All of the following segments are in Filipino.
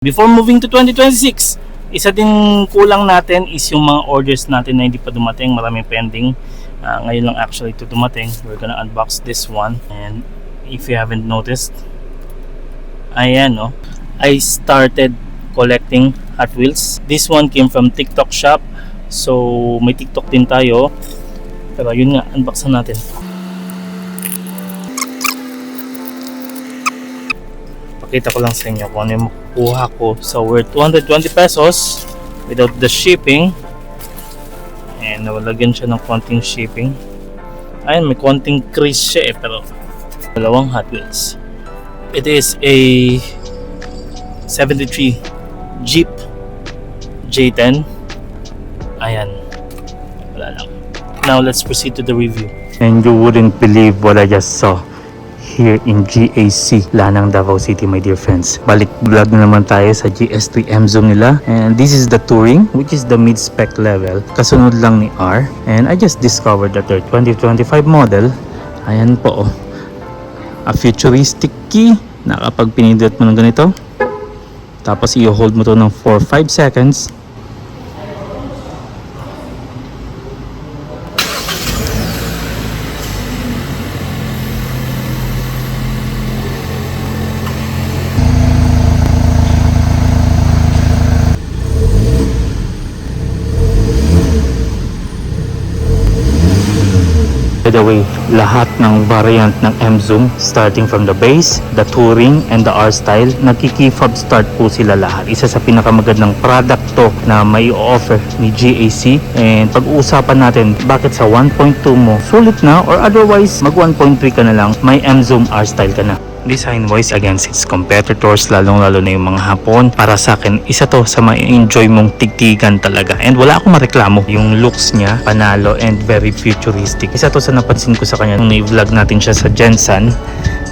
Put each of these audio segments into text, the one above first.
Before moving to 2026, isa din kulang natin is yung mga orders natin na hindi pa dumating. Maraming pending. Ngayon lang actually ito dumating. We're gonna unbox this one. And if you haven't noticed, ayan no, I started collecting Hot Wheels. This one came from TikTok shop. So may TikTok din tayo. Pero yun nga, unboxan natin. Pakita ko lang sa inyo kung ano yung makukuha ko. So worth 220 pesos without the shipping. And nawalagyan siya ng konting shipping. Ayun, may konting crease siya pero dalawang Hot Wheels. It is a 73 Jeep J10. Ayan, wala lang. Now let's proceed to the review. And you wouldn't believe what I just saw here in GAC, Lanang, Davao City, my dear friends. Balik vlog na naman tayo sa GS3 M-Zoom nila. And this is the Touring, which is the mid-spec level. Kasunod lang ni R. And I just discovered that their 2025 model, ayan po oh, a futuristic key na kapag pinindot mo ng ganito, tapos i-hold mo to ng 4-5 seconds, by the way, lahat ng variant ng M-Zoom, starting from the base, the Touring, and the R-Style, nagki-key-fob start po sila lahat. Isa sa pinakamagandang product to na may offer ni GAC. And pag-uusapan natin, bakit sa 1.2 mo, sulit na, or otherwise, mag 1.3 ka na lang, may M-Zoom R-Style ka na. Design-wise against its competitors, lalong-lalo na yung mga Hapon, para sa akin, isa to sa ma-enjoy mong tigtigan talaga. And wala akong mareklamo. Yung looks niya, panalo and very futuristic. Isa to sa napansin ko sa kanya nung na-vlog natin siya sa Jensen.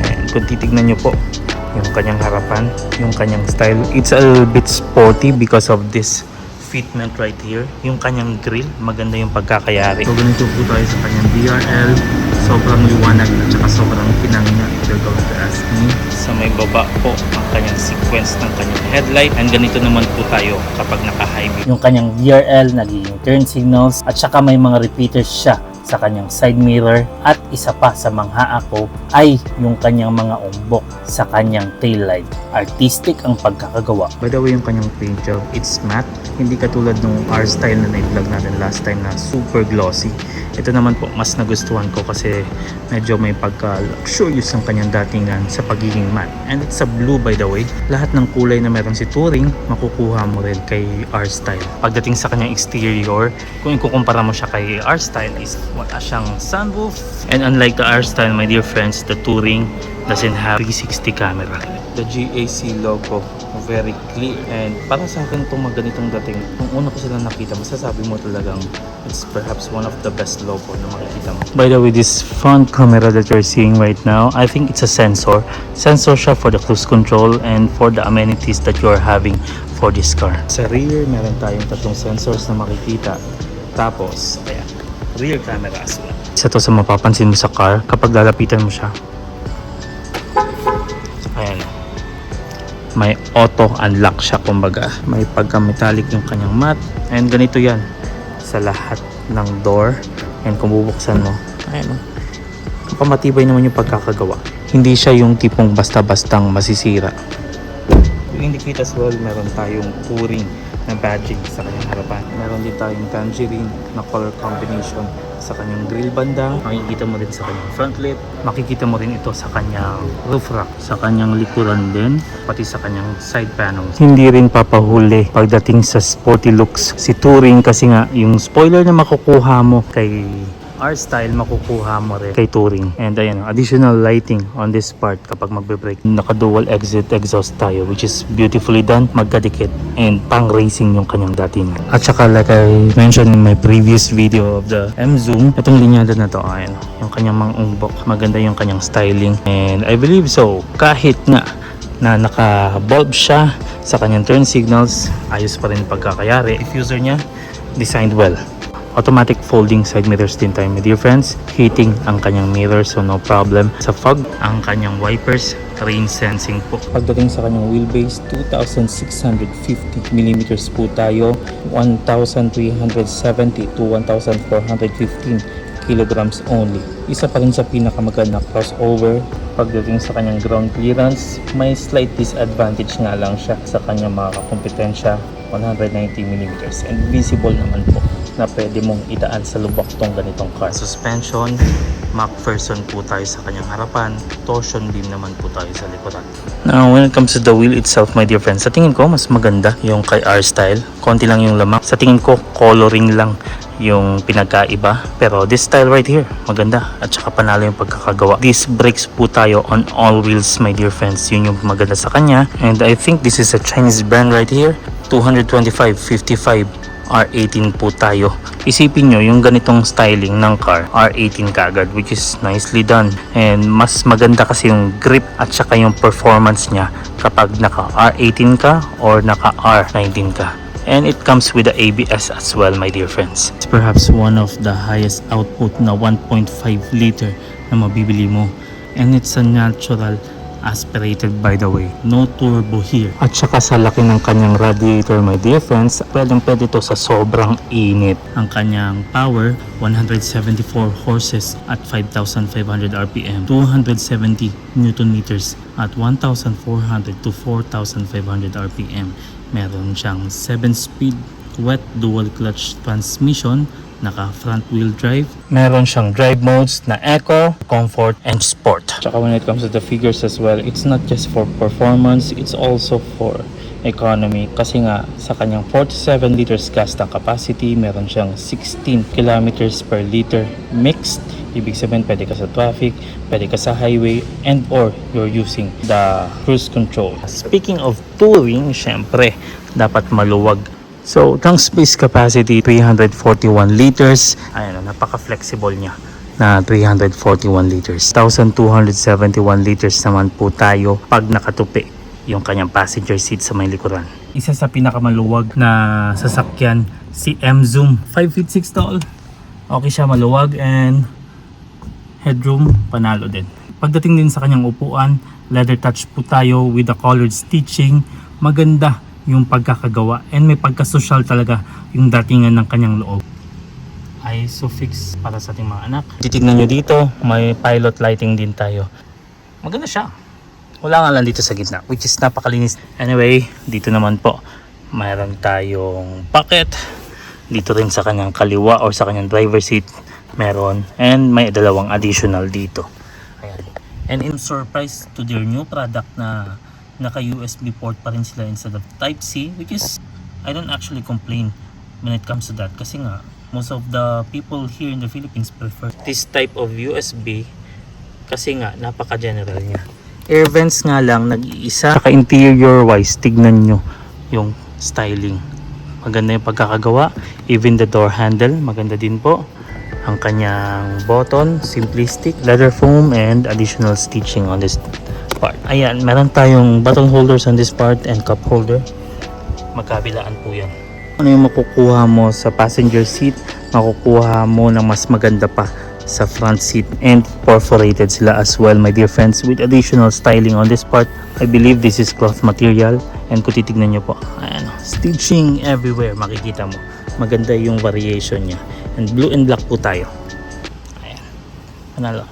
And kung titignan nyo po, yung kanyang harapan, yung kanyang style, it's a little bit sporty because of this fitment right here. Yung kanyang grill, maganda yung pagkakayari. So ganito po tayo sa kanyang DRL. Sobrang liwanag at saka sobrang pinang niya, if you're going to ask me. Sa may baba po ang kanyang sequence ng kanyang headlight. And ganito naman po tayo kapag naka-highway. Yung kanyang DRL, naging turn signals, at saka may mga repeaters siya sa kanyang side mirror. At isa pa sa mangha ako ay yung kanyang mga umbok sa kanyang taillight. Artistic ang pagkakagawa. By the way, yung kanyang paint job, it's matte. Hindi katulad nung R-Style na na-vlog natin last time na super glossy. Ito naman po, mas nagustuhan ko kasi medyo may pagka-luxurious ang kanyang datingan sa pagiging matte. And it's a blue, by the way. Lahat ng kulay na meron si Touring, makukuha mo rin kay R-Style. Pagdating sa kanyang exterior, kung ikukumpara mo siya kay R-Style, is wala siyang sunroof. And unlike the R-Style, my dear friends, the Touring doesn't have 360 camera. The GAC logo, very clear. And para sa akin itong ganitong dating, kung una ko sila nakita, masasabi mo talagang it's perhaps one of the best logo na makikita mo. By the way, this front camera that you're seeing right now, I think it's a sensor. Sensor siya for the cruise control and for the amenities that you're having for this car. Sa rear, meron tayong tatlong sensors na makikita. Tapos, ayan, rear camera as well. Isa to sa mapapansin mo sa car kapag lalapitan mo siya. Ayan, may auto unlock siya, kumbaga may pagka-metallic yung kanyang mat. And ganito yan sa lahat ng door. And kung bubuksan mo, ayan o, pamatibay naman yung pagkakagawa. Hindi siya yung tipong basta-bastang masisira. Yung indicate as well, meron tayong Touring na badging sa kanyang harapan. Meron din tayong tangerine na color combination sa kanyang grill banda. Makikita mo rin sa kanyang front lip. Makikita mo rin ito sa kanyang roof rack, sa kanyang likuran din, pati sa kanyang side panels. Hindi rin papahuli pagdating sa sporty looks si Touring kasi nga yung spoiler na makukuha mo kay R-Style, makukuha mo rin kay Touring. And ayan, additional lighting on this part kapag magbe-brake. Naka-dual exit exhaust tayo, which is beautifully done, magkadikit, and pang-racing yung kanyang datingan. At saka like I mentioned in my previous video of the M-Zoom, itong linyada na to, ayan, yung kanyang mga umbok, maganda yung kanyang styling. And I believe so, kahit nga na naka-bulb siya sa kanyang turn signals, ayos pa rin pagkakayari. Diffuser niya, designed well. Automatic folding side mirrors din tayo, my dear friends. Heating ang kanyang mirror, so no problem. Sa fog, ang kanyang wipers rain sensing po. Pagdating sa kanyang wheelbase, 2,650mm po tayo, 1,370 to 1,415 kilograms only. Isa pa rin sa pinakamaganda crossover. Pagdating sa kanyang ground clearance, may slight disadvantage nga lang siya sa kanyang mga kakompetensya, 190mm, and visible naman po na pwede mong idaan sa lubak tong ganitong car. Suspension, MacPherson po tayo sa kanyang harapan, torsion beam naman po tayo sa likuran. Now, when it comes to the wheel itself, my dear friends, sa tingin ko mas maganda yung kay R-Style. Konti lang yung lamang. Sa tingin ko, coloring lang yung pinagkaiba. Pero this style right here, maganda. At saka panalo yung pagkakagawa. These brakes po tayo on all wheels, my dear friends. Yun yung maganda sa kanya. And I think this is a Chinese brand right here. 225/55 R18 po tayo. Isipin nyo yung ganitong styling ng car, R18 kaagad, which is nicely done. And mas maganda kasi yung grip at saka yung performance niya kapag naka R18 ka or naka R19 ka. And it comes with the ABS as well, my dear friends. It's perhaps one of the highest output na 1.5 liter na mabibili mo. And it's a natural aspirated, by the way. No turbo here. At saka sa laki ng kanyang radiator, my dear friends, pwede to sa sobrang init. Ang kanyang power, 174 horses at 5,500 RPM, 270 Newton meters at 1,400 to 4,500 RPM. Meron siyang 7-speed wet dual clutch transmission, naka front wheel drive. Meron siyang drive modes na Eco, Comfort, and Sport. Tsaka when it comes to the figures as well, it's not just for performance, it's also for economy. Kasi nga, sa kanyang 47 liters gas tank capacity, meron siyang 16 kilometers per liter mixed. Ibig sabihin, pwede ka sa traffic, pwede ka sa highway, and or you're using the cruise control. Speaking of touring, syempre, dapat maluwag. So, tank space capacity, 341 liters. Ayan, napaka-flexible niya na 341 liters. 1,271 liters naman po tayo pag nakatupi yung kanyang passenger seat sa may likuran. Isa sa pinakamaluwag na sasakyan, si M-Zoom. 5 feet 6 tall. Okay siya, maluwag, and headroom, panalo din. Pagdating din sa kanyang upuan, leather touch po tayo with the colored stitching. Maganda yung pagkakagawa, and may pagka-social talaga yung datingan ng kanyang loob. Isofix para sa ating mga anak. Titignan nyo dito, may pilot lighting din tayo. Maganda siya. Wala nga lang dito sa gitna, which is napakalinis. Anyway, dito naman po, mayroon tayong bucket. Dito rin sa kanyang kaliwa or sa kanyang driver seat, meron. And may dalawang additional dito. Ayan. And in surprise to their new product na naka USB port pa rin sila instead of Type-C, which is, I don't actually complain when it comes to that. Kasi nga, most of the people here in the Philippines prefer this type of USB kasi nga, napaka-general niya. Air vents nga lang, nag-iisa. Saka interior wise, tignan nyo yung styling. Maganda yung pagkakagawa. Even the door handle, maganda din po. Ang kanyang button, simplistic, leather foam, and additional stitching on this part. Ayan, meron tayong bottle holders on this part and cup holder. Magkabilaan po yan. Ano yung makukuha mo sa passenger seat? Makukuha mo ng mas maganda pa sa front seat, and perforated sila as well, my dear friends, with additional styling on this part. I believe this is cloth material, and kung titignan nyo po, ayan, stitching everywhere, makikita mo. Maganda yung variation niya. And blue and black po tayo. Ayan. Panalo.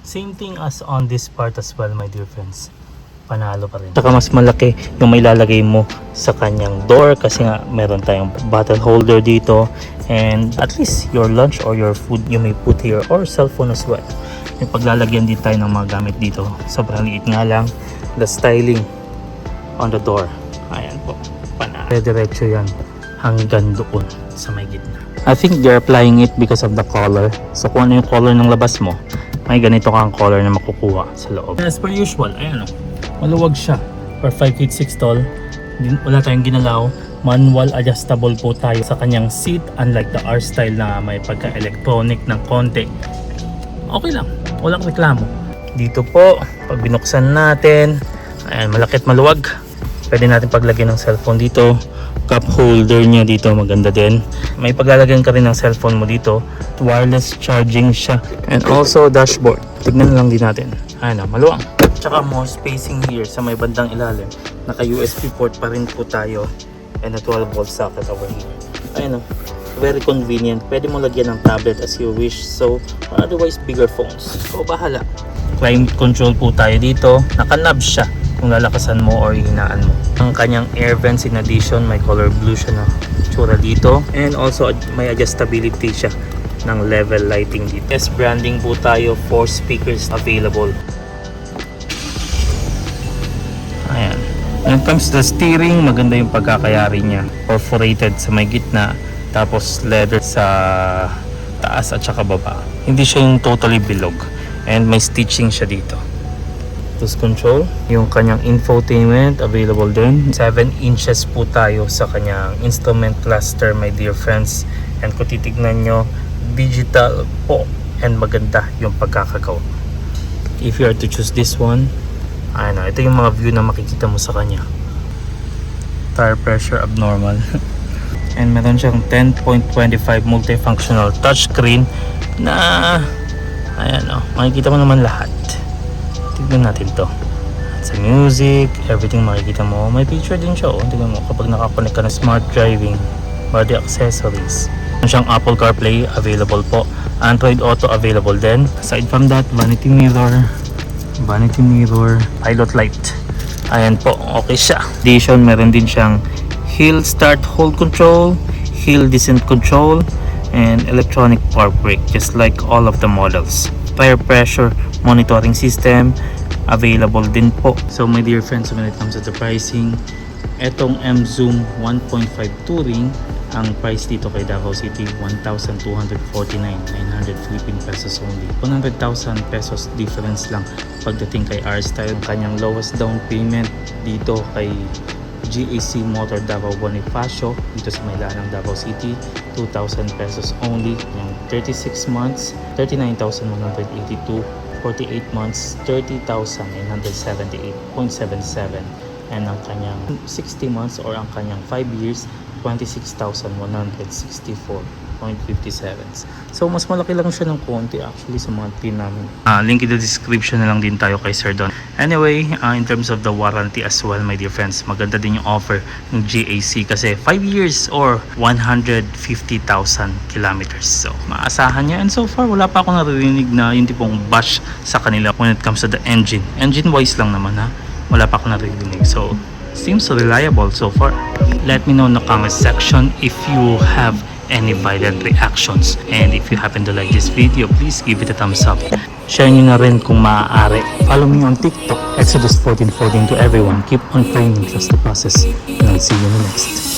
Same thing as on this part as well, my dear friends. Panalo pa rin. Saka mas malaki yung may lalagay mo sa kanyang door kasi nga meron tayong bottle holder dito, and at least your lunch or your food you may put here, or cellphone as well. May paglalagyan din tayo ng mga gamit dito. Sobrang liit nga lang. The styling on the door. Ayan po. Panalo. Diretso yan hanggang doon sa may gitna. I think they're applying it because of the color. So kung ano yung color ng labas mo, may ganito kang color na makukuha sa loob. As per usual, ayan o, maluwag siya. For 5 feet 6 tall, wala tayong ginalaw. Manual adjustable po tayo sa kanyang seat, unlike the R-Style na may pagka-electronic ng konti. Okay lang, walang reklamo. Dito po, pag binuksan natin, ayan, malaki at maluwag. Pwede natin paglagyan ng cellphone dito. Cup holder niya dito, maganda din. May paglalagyan ka rin ng cellphone mo dito. Wireless charging siya. And also dashboard. Tignan lang din natin. Ayan na, maluwang. Tsaka more spacing here sa may bandang ilalim. Naka USB port pa rin po tayo. And a 12 volt socket over here. Ayun o. Very convenient. Pwede mo lagyan ng tablet as you wish. So, or otherwise bigger phones. So, bahala. Climate control po tayo dito. Naka-knob siya kung lalakasan mo or hinaan mo. Ang kanyang air vents in addition, may color blue siya na tsura dito. And also, may adjustability siya ng level lighting dito. Yes, branding po tayo. 4 speakers available. Ayan. When it comes to the steering, maganda yung pagkakayari niya. Perforated sa may gitna. Tapos leather sa taas at saka baba. Hindi siya yung totally bilog. And may stitching siya dito. Cruise control. Yung kanyang infotainment available din. 7 inches po tayo sa kanyang instrument cluster, my dear friends. And kung titignan nyo, digital po. And maganda yung pagkakagawa. If you are to choose this one, ano, ito yung mga view na makikita mo sa kanya. Tire pressure abnormal. And meron siyang 10.25 multifunctional touchscreen na ayan o, makikita mo naman lahat. Tignan natin to. Sa music, everything makikita mo. May picture din siya o. Tignan mo kapag nakakonect ka ng smart driving, body accessories. Meron siyang Apple CarPlay available po. Android Auto available din. Aside from that, vanity mirror, pilot light. Ayan po, okay siya. Addition, meron din siyang hill start hold control, hill descent control, and electronic park brake, just like all of the models. Tire pressure monitoring system available din po. So my dear friends, when it comes to the pricing, etong M-Zoom 1.5 Touring, ang price dito kay Davao City 1,249, 900 Philippine pesos only. 100,000 pesos difference lang pagdating kay R-Style. Kanyang lowest down payment dito kay GAC Motor Davao Bonifacio dito sa may lanang Davao City, 2,000 pesos only. Yung 36 months 39,182, 48 months 30,978.77, and ang kanyang 60 months or ang kanyang 5 years 26,164.57. So mas malaki lang siya ng konti actually sa mga tin namin. Link in the description na lang din tayo kay Sir Don. Anyway, in terms of the warranty as well, my dear friends, maganda din yung offer ng GAC kasi 5 years or 150,000 kilometers. So maasahan niya, and so far wala pa akong narinig na yung tipong bash sa kanila when it comes to the engine. Engine wise lang naman ha. Wala pa akong narinig. So seems reliable so far. Let me know in the comment section if you have any violent reactions, and if you happen to like this video, please give it a thumbs up. Share nyo na rin kung maaari. Follow me on TikTok, Exodus 1414 to everyone. Keep on praying and trust the process, and I'll see you in the next.